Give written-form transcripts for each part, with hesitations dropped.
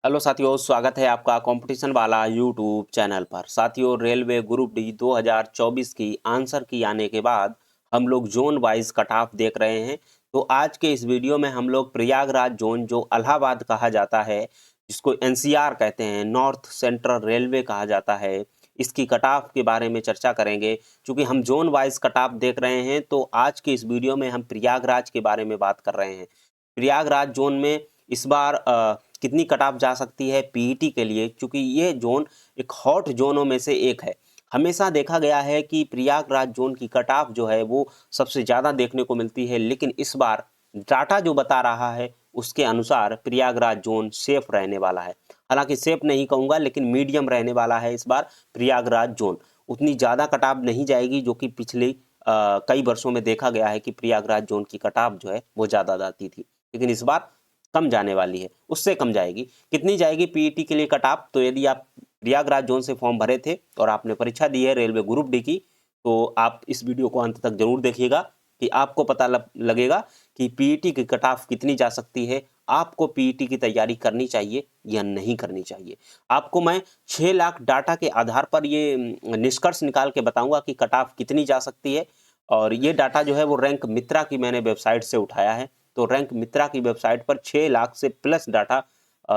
Hello साथियों, स्वागत है आपका कंपटीशन वाला यूट्यूब चैनल पर। साथियों, रेलवे ग्रुप डी 2024 की आंसर की आने के बाद हम लोग जोन वाइज कट ऑफ देख रहे हैं। तो आज के इस वीडियो में हम लोग प्रयागराज जोन, जो इलाहाबाद कहा जाता है, जिसको एनसीआर कहते हैं, नॉर्थ सेंट्रल रेलवे कहा जाता है, इसकी कट ऑफ के बारे में चर्चा करेंगे। क्योंकि हम जोन वाइज कट ऑफ देख रहे हैं, तो आज के इस वीडियो में हम प्रयागराज के बारे में बात कर रहे हैं। प्रयागराज जोन में इस बार कितनी कट ऑफ जा सकती है पीईटी के लिए, क्योंकि ये जोन एक हॉट जोनों में से एक है। हमेशा देखा गया है कि प्रयागराज जोन की कट ऑफ जो है वो सबसे ज़्यादा देखने को मिलती है, लेकिन इस बार डाटा जो बता रहा है उसके अनुसार प्रयागराज जोन सेफ रहने वाला है। हालांकि सेफ नहीं कहूँगा, लेकिन मीडियम रहने वाला है इस बार प्रयागराज जोन। उतनी ज़्यादा कट ऑफ नहीं जाएगी जो कि पिछले कई वर्षों में देखा गया है कि प्रयागराज जोन की कट ऑफ जो है वो ज़्यादा जाती थी, लेकिन इस बार कम जाने वाली है, उससे कम जाएगी। कितनी जाएगी पीईटी के लिए कट ऑफ? तो यदि आप प्रयागराज जोन से फॉर्म भरे थे और आपने परीक्षा दी है रेलवे ग्रुप डी की, तो आप इस वीडियो को अंत तक जरूर देखिएगा कि आपको पता लगेगा कि पीईटी की कट ऑफ कितनी जा सकती है। आपको पीईटी की तैयारी करनी चाहिए या नहीं करनी चाहिए। आपको मैं 6 लाख डाटा के आधार पर ये निष्कर्ष निकाल के बताऊंगा कि कट ऑफ कितनी जा सकती है। और ये डाटा जो है वो रैंक मित्रा की मैंने वेबसाइट से उठाया है। तो रैंक मित्रा की वेबसाइट पर 6 लाख से प्लस डाटा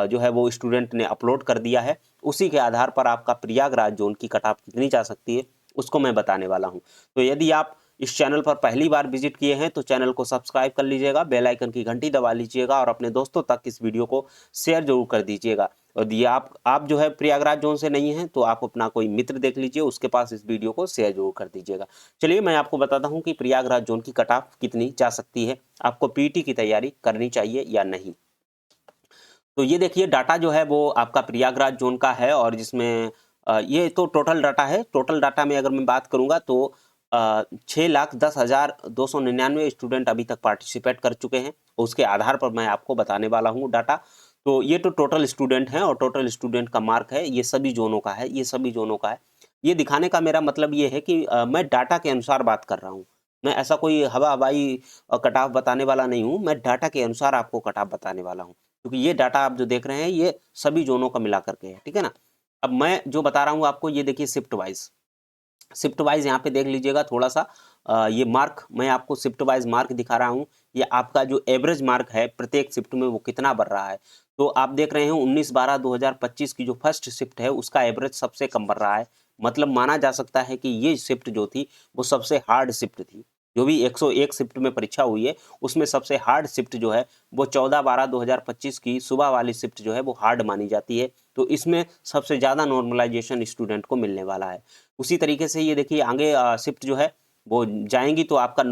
जो है वो स्टूडेंट ने अपलोड कर दिया है। उसी के आधार पर आपका प्रयागराज जोन की कट ऑफ कितनी जा सकती है उसको मैं बताने वाला हूं। तो यदि आप इस चैनल पर पहली बार विजिट किए हैं तो चैनल को सब्सक्राइब कर लीजिएगा, बेल आइकन की घंटी दबा लीजिएगा और अपने दोस्तों तक इस वीडियो को शेयर जरूर कर दीजिएगा। और ये आप जो है प्रयागराज जोन से नहीं हैं तो आप अपना कोई मित्र देख लीजिए, उसके पास इस वीडियो को शेयर जरूर कर दीजिएगा। चलिए मैं आपको बताता हूं कि प्रयागराज जोन की कट ऑफ कितनी जा सकती है, आपको पीटी की तैयारी करनी चाहिए या नहीं। तो ये देखिए डाटा जो है वो आपका प्रयागराज जोन का है, और जिसमें ये तो टोटल डाटा है। टोटल डाटा में अगर मैं बात करूंगा तो 6,10,299 स्टूडेंट अभी तक पार्टिसिपेट कर चुके हैं। उसके आधार पर मैं आपको बताने वाला हूँ डाटा। तो ये तो टोटल स्टूडेंट हैं और टोटल स्टूडेंट का मार्क है, ये सभी जोनों का है, ये सभी जोनों का है। ये दिखाने का मेरा मतलब ये है कि मैं डाटा के अनुसार बात कर रहा हूँ। मैं ऐसा कोई हवा हवाई कट ऑफ बताने वाला नहीं हूँ, मैं डाटा के अनुसार आपको कट ऑफ बताने वाला हूँ। क्योंकि ये डाटा आप जो देख रहे हैं ये सभी जोनों का मिला करके है, ठीक है ना। अब मैं जो बता रहा हूँ आपको, ये देखिए शिफ्ट वाइज। शिफ्ट वाइज यहाँ पे देख लीजिएगा थोड़ा सा। ये मार्क मैं आपको शिफ्ट वाइज मार्क दिखा रहा हूँ। ये आपका जो एवरेज मार्क है प्रत्येक शिफ्ट में वो कितना बढ़ रहा है। तो आप देख रहे हैं 19/12/2025 की जो फर्स्ट शिफ्ट है उसका एवरेज सबसे कम बढ़ रहा है। मतलब माना जा सकता है कि ये शिफ्ट जो थी वो सबसे हार्ड शिफ्ट थी। जो भी 101 शिफ्ट में परीक्षा हुई है उसमें सबसे हार्ड शिफ्ट जो है वो 14/12/2025 की सुबह वाली शिफ्ट जो है वो हार्ड मानी जाती है। तो इसमें सबसे ज़्यादा नॉर्मलाइजेशन स्टूडेंट को मिलने वाला है। उसी तरीके से ये देखिए आगे शिफ्ट जो है वो जाएंगी तो आपका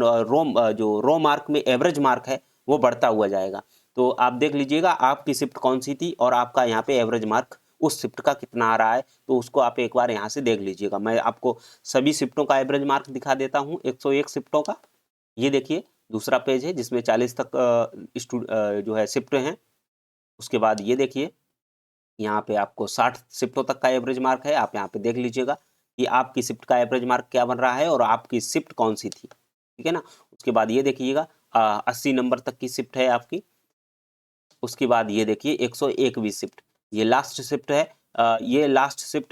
जो रो मार्क में एवरेज मार्क है वो बढ़ता हुआ जाएगा। तो आप देख लीजिएगा आपकी शिफ्ट कौन सी थी और आपका यहाँ पे एवरेज मार्क उस शिफ्ट का कितना आ रहा है, तो उसको आप एक बार यहाँ से देख लीजिएगा। मैं आपको सभी शिफ्टों का एवरेज मार्क दिखा देता हूँ, 101 शिफ्टों का। ये देखिए दूसरा पेज है जिसमें 40 तक जो है शिफ्ट हैं। उसके बाद ये देखिए यहाँ पे आपको 60 शिफ्टों तक का एवरेज मार्क है। आप यहाँ पे देख लीजिएगा कि आपकी शिफ्ट का एवरेज मार्क क्या बन रहा है और आपकी शिफ्ट कौन सी थी, ठीक है ना। उसके बाद ये देखिएगा 80 नंबर तक की शिफ्ट है आपकी। उसके बाद ये देखिए 101वीं शिफ्ट, ये लास्ट शिफ्ट है। ये लास्ट शिफ्ट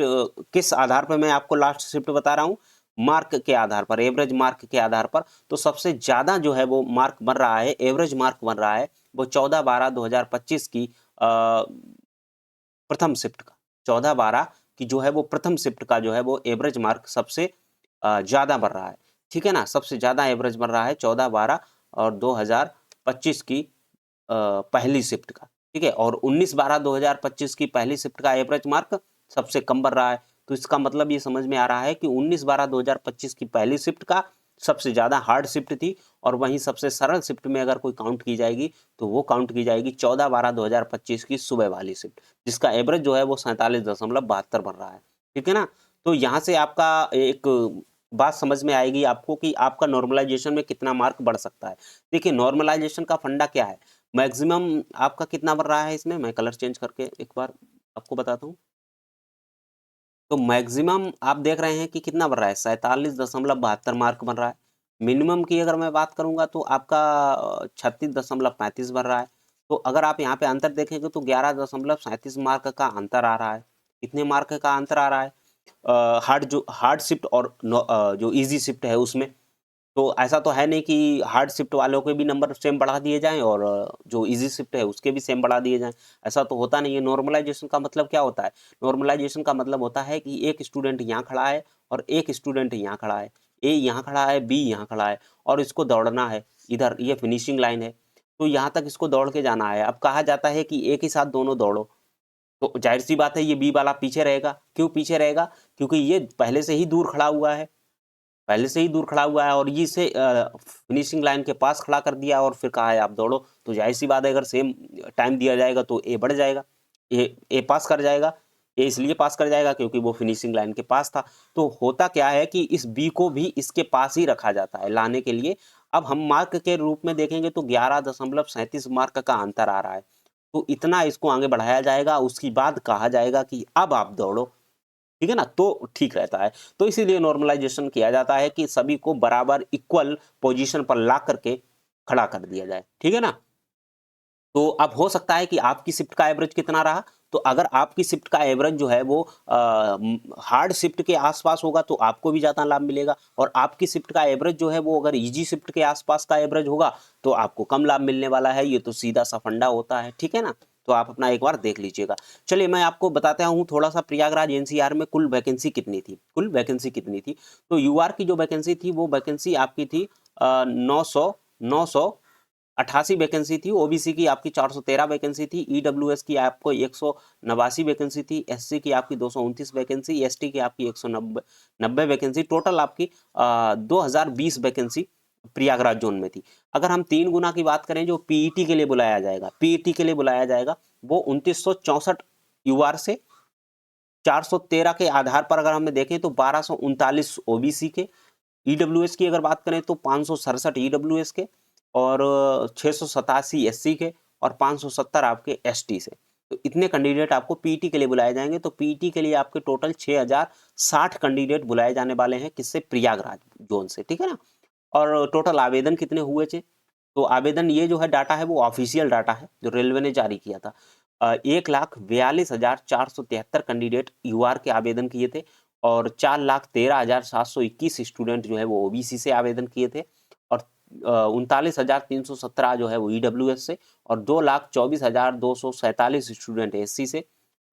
किस आधार पर मैं आपको लास्ट शिफ्ट बता रहा हूँ? मार्क के आधार पर, एवरेज मार्क के आधार पर। तो सबसे ज़्यादा जो है वो मार्क बन रहा है, एवरेज मार्क बन रहा है वो 14/12/2025 की प्रथम शिफ्ट का। 14/12 की जो है वो प्रथम शिफ्ट का जो है वो एवरेज मार्क सबसे ज़्यादा बढ़ रहा है, ठीक है ना। सबसे ज़्यादा एवरेज बढ़ रहा है 14/12 और 2025 की पहली शिफ्ट का, ठीक है। और 19/12/2025 की पहली शिफ्ट का एवरेज मार्क सबसे कम बढ़ रहा है। तो इसका मतलब ये समझ में आ रहा है कि 19/12/2025 की पहली शिफ्ट का सबसे ज़्यादा हार्ड शिफ्ट थी, और वहीं सबसे सरल शिफ्ट में अगर कोई काउंट की जाएगी तो वो काउंट की जाएगी 14/12/2025 की सुबह वाली शिफ्ट, जिसका एवरेज जो है वो 47.72 बन रहा है, ठीक है ना। तो यहाँ से आपका एक बात समझ में आएगी आपको कि आपका नॉर्मलाइजेशन में कितना मार्क बढ़ सकता है। देखिए नॉर्मलाइजेशन का फंडा क्या है, मैक्सिमम आपका कितना बढ़ रहा है। इसमें मैं कलर चेंज करके एक बार आपको बताता हूँ। तो मैक्सिमम आप देख रहे हैं कि कितना बढ़ रहा है, 47.72 मार्क बन रहा है। मिनिमम की अगर मैं बात करूंगा तो आपका 36.35 बन रहा है। तो अगर आप यहाँ पे अंतर देखेंगे तो 11.37 मार्क का अंतर आ रहा है। कितने मार्क का अंतर आ रहा है? हार्ड शिफ्ट और जो इजी शिफ्ट है उसमें। तो ऐसा तो है नहीं कि हार्ड शिफ्ट वालों के भी नंबर सेम बढ़ा दिए जाएं और जो इजी शिफ्ट है उसके भी सेम बढ़ा दिए जाएं। ऐसा तो होता नहीं है। नॉर्मलाइजेशन का मतलब क्या होता है? नॉर्मलाइजेशन का मतलब होता है कि एक स्टूडेंट यहाँ खड़ा है और एक स्टूडेंट यहाँ खड़ा है, ए यहाँ खड़ा है, बी यहाँ खड़ा है और इसको दौड़ना है। इधर ये फिनिशिंग लाइन है, तो यहाँ तक इसको दौड़ के जाना है। अब कहा जाता है कि एक ही साथ दोनों दौड़ो, तो जाहिर सी बात है ये बी वाला पीछे रहेगा। क्यों पीछे रहेगा? क्योंकि ये पहले से ही दूर खड़ा हुआ है, पहले से ही दूर खड़ा हुआ है और ये इसे फिनिशिंग लाइन के पास खड़ा कर दिया और फिर कहा है आप दौड़ो। तो जाहिर सी बात है अगर सेम टाइम दिया जाएगा तो ए बढ़ जाएगा, ए पास कर जाएगा। ए इसलिए पास कर जाएगा क्योंकि वो फिनिशिंग लाइन के पास था। तो होता क्या है कि इस बी को भी इसके पास ही रखा जाता है लाने के लिए। अब हम मार्क के रूप में देखेंगे तो 11.37 मार्क का अंतर आ रहा है, तो इतना इसको आगे बढ़ाया जाएगा। उसके बाद कहा जाएगा कि अब आप दौड़ो, ठीक है ना, तो ठीक रहता है। तो इसीलिए नॉर्मलाइजेशन किया जाता है कि सभी को बराबर इक्वल पोजीशन पर ला करके खड़ा कर दिया जाए, ठीक है ना। तो अब हो सकता है कि आपकी शिफ्ट का एवरेज कितना रहा, तो अगर आपकी शिफ्ट का एवरेज जो है वो हार्ड शिफ्ट के आसपास होगा तो आपको भी ज़्यादा लाभ मिलेगा, और आपकी शिफ्ट का एवरेज जो है वो अगर इजी शिफ्ट के आसपास का एवरेज होगा तो आपको कम लाभ मिलने वाला है। ये तो सीधा सा फंडा होता है, ठीक है ना। तो आप अपना एक बार देख लीजिएगा। चलिए मैं आपको बताता हूँ थोड़ा सा, प्रयागराज एनसीआर में कुल वैकेंसी कितनी थी, कुल वैकेंसी कितनी थी। तो यूआर की जो वैकेंसी थी वो वैकेंसी आपकी थी 988 वैकेंसी थी। ओबीसी की आपकी 413 वैकेंसी थी। ईडब्ल्यूएस की आपको 189 वैकेंसी थी। एससी की आपकी 229 वैकेंसी। एसटी की आपकी 190 वैकेंसी। टोटल आपकी 2020 वैकेंसी प्रयागराज जोन में थी। अगर हम 3 गुना की बात करें जो पीईटी के लिए बुलाया जाएगा, पीईटी के लिए बुलाया जाएगा वो 2964 यूआर से, 413 के आधार पर अगर हमें देखें तो 1239 ओबीसी के। ईडब्ल्यूएस की अगर बात करें तो 567 ईडब्ल्यूएस के और 687 एससी के और 570 आपके एसटी से। तो इतने कैंडिडेट आपको पीटी के लिए बुलाए जाएंगे। तो पीटी के लिए आपके टोटल 6060 कैंडिडेट बुलाए जाने वाले हैं, किससे? प्रयागराज जोन से, ठीक है ना। और टोटल आवेदन कितने हुए थे? तो आवेदन ये जो है डाटा है वो ऑफिशियल डाटा है जो रेलवे ने जारी किया था। 1,42,473 कैंडिडेट यूआर के आवेदन किए थे और 4,13,721 स्टूडेंट जो है वो ओबीसी से आवेदन किए थे और 39,317 जो है वो ईडब्ल्यूएस से और 2,24,247 स्टूडेंट एससी से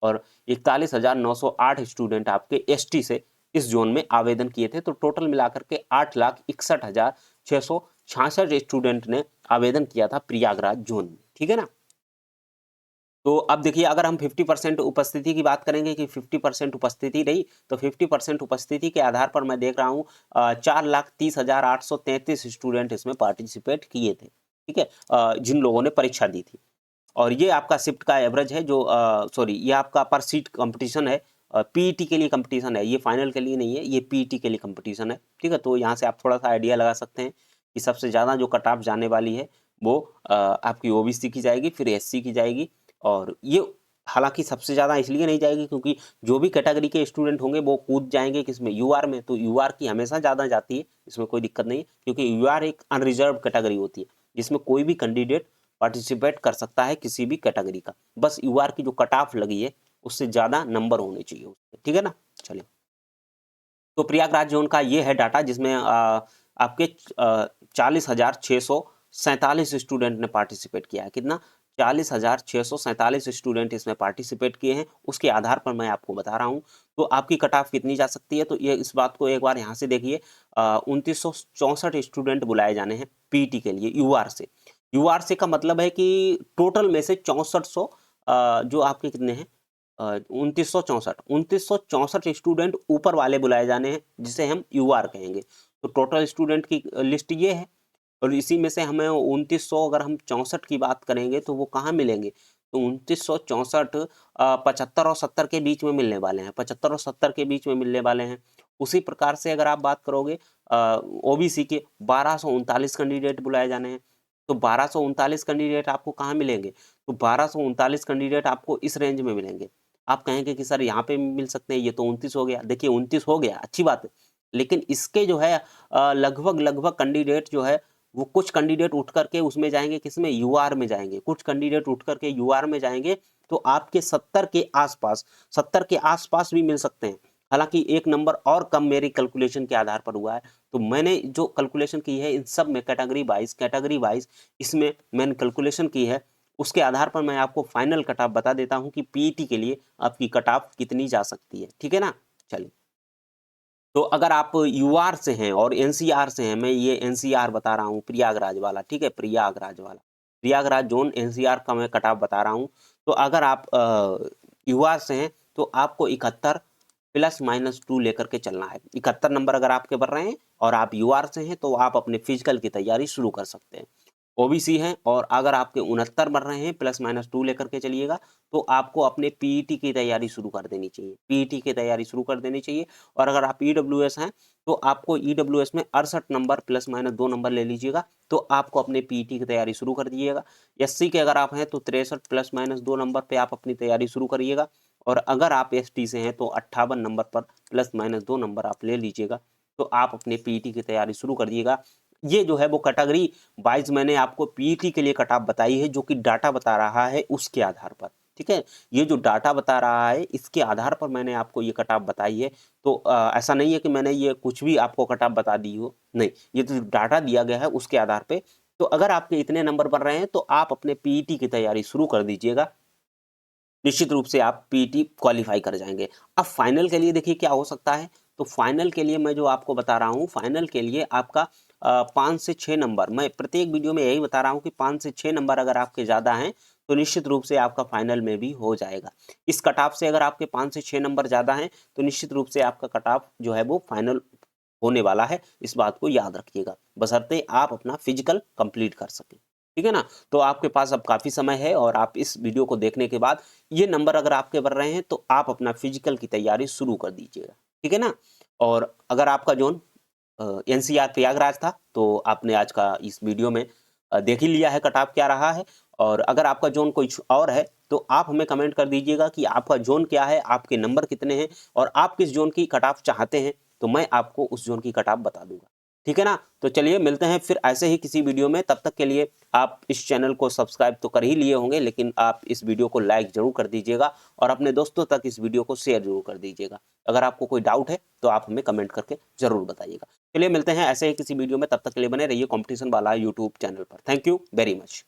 और 41,908 स्टूडेंट आपके एसटी से इस जोन में आवेदन किए थे। तो टोटल मिलाकर के 8,61,666 स्टूडेंट ने आवेदन किया था प्रयागराज जोन में, ठीक है ना। तो अब देखिए अगर हम 50% उपस्थिति की बात करेंगे कि 50% उपस्थिति रही, तो 50% उपस्थिति के आधार पर मैं देख रहा हूँ 4,30,833 स्टूडेंट इसमें पार्टिसिपेट किए थे, ठीक है, जिन लोगों ने परीक्षा दी थी। और ये आपका शिफ्ट का एवरेज है जो सॉरी ये आपका पर सीट कंपटीशन है, पीईटी के लिए कंपटीशन है, ये फाइनल के लिए नहीं है, ये पीईटी के लिए कंपटीशन है, ठीक है। तो यहाँ से आप थोड़ा सा आइडिया लगा सकते हैं कि सबसे ज़्यादा जो कट ऑफ जाने वाली है वो आपकी ओबीसी की जाएगी, फिर एससी की जाएगी। और ये हालांकि सबसे ज़्यादा इसलिए नहीं जाएगी क्योंकि जो भी कैटेगरी के स्टूडेंट होंगे वो कूद जाएंगे किसमें? यूआर में। तो यूआर की हमेशा ज़्यादा जाती है, इसमें कोई दिक्कत नहीं है, क्योंकि यूआर एक अनरिजर्व कैटेगरी होती है जिसमें कोई भी कैंडिडेट पार्टिसिपेट कर सकता है किसी भी कैटेगरी का। बस यूआर की जो कट ऑफ लगी है उससे ज़्यादा नंबर होने चाहिए उसके, ठीक है ना। चलिए, तो प्रयागराज जोन का ये है डाटा जिसमें आपके 40,647 स्टूडेंट ने पार्टिसिपेट किया है। कितना? 40,647 स्टूडेंट इसमें पार्टिसिपेट किए हैं। उसके आधार पर मैं आपको बता रहा हूँ तो आपकी कट ऑफ कितनी जा सकती है। तो ये इस बात को एक बार यहाँ से देखिए, 2964 स्टूडेंट बुलाए जाने हैं पीटी के लिए यूआर से। यूआर से का मतलब है कि टोटल में से 6400 जो आपके कितने हैं 2964 स्टूडेंट ऊपर वाले बुलाए जाने हैं जिसे हम यूआर कहेंगे। तो टोटल स्टूडेंट की लिस्ट ये है और इसी में से हमें 2900 अगर हम 64 की बात करेंगे तो वो कहाँ मिलेंगे? तो 2964 75 और 70 के बीच में मिलने वाले हैं, 75 और 70 के बीच में मिलने वाले हैं। उसी प्रकार से अगर आप बात करोगे ओबीसी के 1239 कैंडिडेट बुलाए जाने हैं। तो 1239 कैंडिडेट आपको कहाँ मिलेंगे? तो 1239 कैंडिडेट आपको इस रेंज में मिलेंगे। आप कहेंगे कि सर यहाँ पे मिल सकते हैं, ये तो 29 हो गया। देखिए 29 हो गया, अच्छी बात है, लेकिन इसके जो है लगभग लगभग कैंडिडेट जो है वो कुछ कैंडिडेट उठ करके उसमें जाएंगे, किसमें, यूआर में जाएंगे, कुछ कैंडिडेट उठ करके यूआर में जाएंगे, तो आपके 70 के आसपास भी मिल सकते हैं। हालांकि एक नंबर और कम मेरी कैलकुलेशन के आधार पर हुआ है, तो मैंने जो कैलकुलेशन की है इन सब में कैटेगरी वाइज इसमें मैंने कैलकुलेशन की है, उसके आधार पर मैं आपको फाइनल कट ऑफ बता देता हूं कि पीईटी के लिए आपकी कट ऑफ कितनी जा सकती है। ठीक है ना। चलिए, तो अगर आप यूआर से हैं और एनसीआर से हैं, मैं ये एनसीआर बता रहा हूँ प्रयागराज वाला, ठीक है, प्रयागराज जोन एनसीआर का मैं कट ऑफ बता रहा हूँ। तो अगर आप यूआर से हैं तो आपको 71 +-2 लेकर के चलना है। 71 नंबर अगर आपके बढ़ रहे हैं और आप यूआर से हैं तो आप अपने फिजिकल की तैयारी शुरू कर सकते हैं। ओबीसी हैं और अगर आपके 69 बढ़ रहे हैं +-2 लेकर के चलिएगा, तो आपको अपने पीईटी की तैयारी शुरू कर देनी चाहिए, पीईटी की तैयारी शुरू कर देनी चाहिए। और अगर आप ईडब्ल्यूएस हैं तो आपको ईडब्ल्यूएस में 68 नंबर +-2 नंबर ले लीजिएगा, तो आपको अपने पीईटी की तैयारी शुरू कर दीजिएगा। एससी के अगर आप हैं तो 63 +-2 नंबर पे आप अपनी तैयारी शुरू करिएगा। और अगर आप एसटी से हैं तो 58 नंबर पर +-2 नंबर आप ले लीजिएगा, तो आप अपने पीईटी की तैयारी शुरू कर दिएगा। ये जो है वो कैटेगरी वाइज मैंने आपको पीईटी के लिए कट ऑफ बताई है, जो कि डाटा बता रहा है उसके आधार पर। ठीक है, ये जो डाटा बता रहा है इसके आधार पर मैंने आपको ये कट ऑफ बताई है। तो ऐसा नहीं है कि मैंने ये कुछ भी आपको कट ऑफ बता दी हो, नहीं, ये तो डाटा दिया गया है उसके आधार पे। तो अगर आपके इतने नंबर बन रहे हैं तो आप अपने पीईटी की तैयारी शुरू कर दीजिएगा, निश्चित रूप से आप पीईटी क्वालिफाई कर जाएंगे। अब फाइनल के लिए देखिए क्या हो सकता है, तो फाइनल के लिए मैं जो आपको बता रहा हूँ, फाइनल के लिए आपका 5 से 6 नंबर, मैं प्रत्येक वीडियो में यही बता रहा हूँ कि 5 से 6 नंबर अगर आपके ज़्यादा हैं तो निश्चित रूप से आपका फाइनल में भी हो जाएगा। इस कट ऑफ से अगर आपके 5 से 6 नंबर ज़्यादा हैं तो निश्चित रूप से आपका कट ऑफ जो है वो फाइनल होने वाला है, इस बात को याद रखिएगा, बशर्ते आप अपना फिजिकल कंप्लीट कर सकें। ठीक है ना। तो आपके पास अब काफ़ी समय है और आप इस वीडियो को देखने के बाद ये नंबर अगर आपके बढ़ रहे हैं तो आप अपना फिजिकल की तैयारी शुरू कर दीजिएगा। ठीक है ना। और अगर आपका जोन एनसीआर प्रयागराज था तो आपने आज का इस वीडियो में देख ही लिया है कट ऑफ क्या रहा है। और अगर आपका जोन कुछ और है तो आप हमें कमेंट कर दीजिएगा कि आपका जोन क्या है, आपके नंबर कितने हैं और आप किस जोन की कट ऑफ चाहते हैं, तो मैं आपको उस जोन की कट ऑफ बता दूंगा। ठीक है ना। तो चलिए मिलते हैं फिर ऐसे ही किसी वीडियो में, तब तक के लिए आप इस चैनल को सब्सक्राइब तो कर ही लिए होंगे, लेकिन आप इस वीडियो को लाइक जरूर कर दीजिएगा और अपने दोस्तों तक इस वीडियो को शेयर जरूर कर दीजिएगा। अगर आपको कोई डाउट है तो आप हमें कमेंट करके जरूर बताइएगा। चलिए मिलते हैं ऐसे ही किसी वीडियो में, तब तक के लिए बने रहिए कॉम्पिटिशन वाला यूट्यूब चैनल पर। Thank you very much.